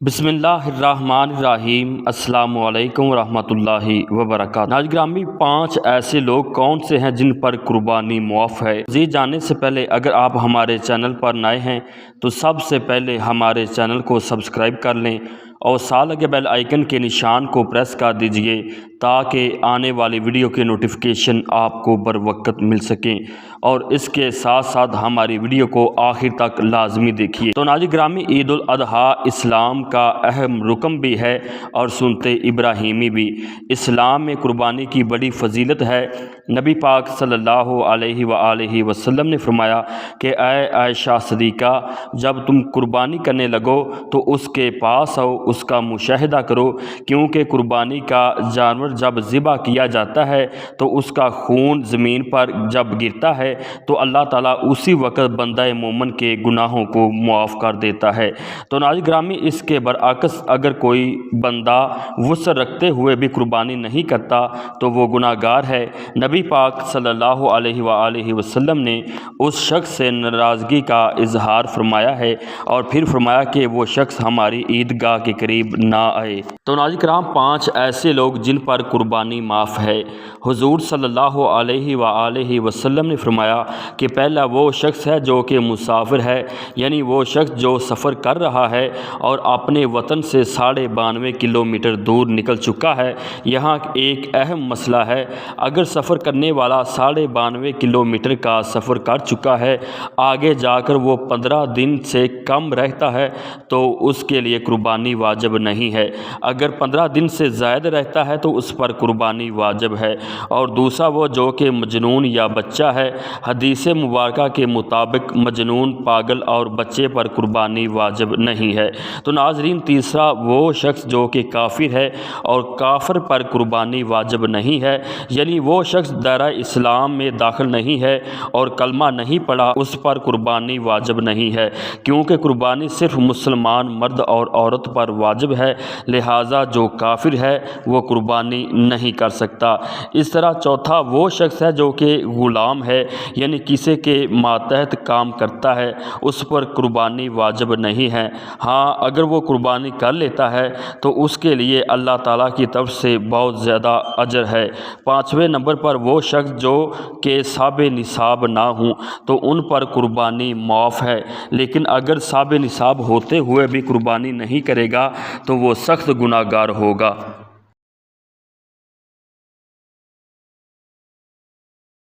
بسم اللہ الرحمن الرحیم۔ السلام علیکم ورحمۃ اللہ وبرکاتہ۔ ناظرین گرامی، 5 ایسے لوگ کون سے ہیں جن پر قربانی معاف ہے؟ مزید جاننے سے پہلے اگر آپ ہمارے چینل پر نئے ہیں تو سب سے پہلے ہمارے چینل کو سبسکرائب کر لیں اور ساتھ لگے بیل آئیکن کے نشان کو پریس کر دیجئے تاکہ آنے والی ویڈیو کے نوٹیفیکیشن آپ کو بر وقت مل سکیں، اور اس کے ساتھ ساتھ ہماری ویڈیو کو آخر تک لازمی دیکھیے۔ تو ناظرین گرامی، عید الاضحیٰ اسلام کا اہم رکن بھی ہے اور سنت ابراہیمی بھی۔ اسلام میں قربانی کی بڑی فضیلت ہے۔ نبی پاک صلی اللہ علیہ وآلہ وسلم نے فرمایا کہ اے عائشہ صدیقہ، جب تم قربانی کرنے لگو تو اس کے پاس آؤ، اس کا مشاہدہ کرو، کیونکہ قربانی کا جانور جب ذبح کیا جاتا ہے تو اس کا خون زمین پر جب گرتا ہے تو اللہ تعالیٰ اسی وقت بندہ مومن کے گناہوں کو معاف کر دیتا ہے۔ تو ناظرین گرامی، اس کے برعکس اگر کوئی بندہ وسع رکھتے ہوئے بھی قربانی نہیں کرتا تو وہ گناہ گار ہے۔ نبی پاک صلی اللہ علیہ وآلہ وسلم نے اس شخص سے ناراضگی کا اظہار فرمایا ہے اور پھر فرمایا کہ وہ شخص ہماری عیدگاہ کے قریب نہ آئے۔ تو ناظرین کرام، 5 ایسے لوگ جن پر قربانی معاف ہے۔ حضور صلی اللہ علیہ وآلہ وسلم نے فرمایا کہ پہلا وہ شخص ہے جو کہ مسافر ہے، یعنی وہ شخص جو سفر کر رہا ہے اور اپنے وطن سے 92.5 کلومیٹر دور نکل چکا ہے۔ یہاں ایک اہم مسئلہ ہے، اگر سفر کرنے والا 92.5 کلومیٹر کا سفر کر چکا ہے، آگے جا کر وہ 15 دن سے کم رہتا ہے تو اس کے لیے قربانی واجب نہیں ہے۔ اگر 15 دن سے زائد رہتا ہے تو اس پر قربانی واجب ہے۔ اور دوسرا وہ جو کہ مجنون یا بچہ ہے، حدیث مبارکہ کے مطابق مجنون، پاگل اور بچے پر قربانی واجب نہیں ہے۔ تو ناظرین، تیسرا وہ شخص جو کہ کافر ہے اور کافر پر قربانی واجب نہیں ہے، یعنی وہ شخص دائرہ اسلام میں داخل نہیں ہے اور کلمہ نہیں پڑھا، اس پر قربانی واجب نہیں ہے، کیونکہ قربانی صرف مسلمان مرد اور عورت پر واجب ہے، لہٰذا جو کافر ہے وہ قربانی نہیں کر سکتا۔ اس طرح چوتھا وہ شخص ہے جو کہ غلام ہے، یعنی کسی کے ماتحت کام کرتا ہے، اس پر قربانی واجب نہیں ہے۔ ہاں، اگر وہ قربانی کر لیتا ہے تو اس کے لیے اللہ تعالیٰ کی طرف سے بہت زیادہ اجر ہے۔ 5ویں نمبر پر وہ شخص جو کہ صاحب نصاب نہ ہوں تو ان پر قربانی معاف ہے، لیکن اگر صاحب نصاب ہوتے ہوئے بھی قربانی نہیں کرے گا تو وہ سخت گناہ گار ہوگا۔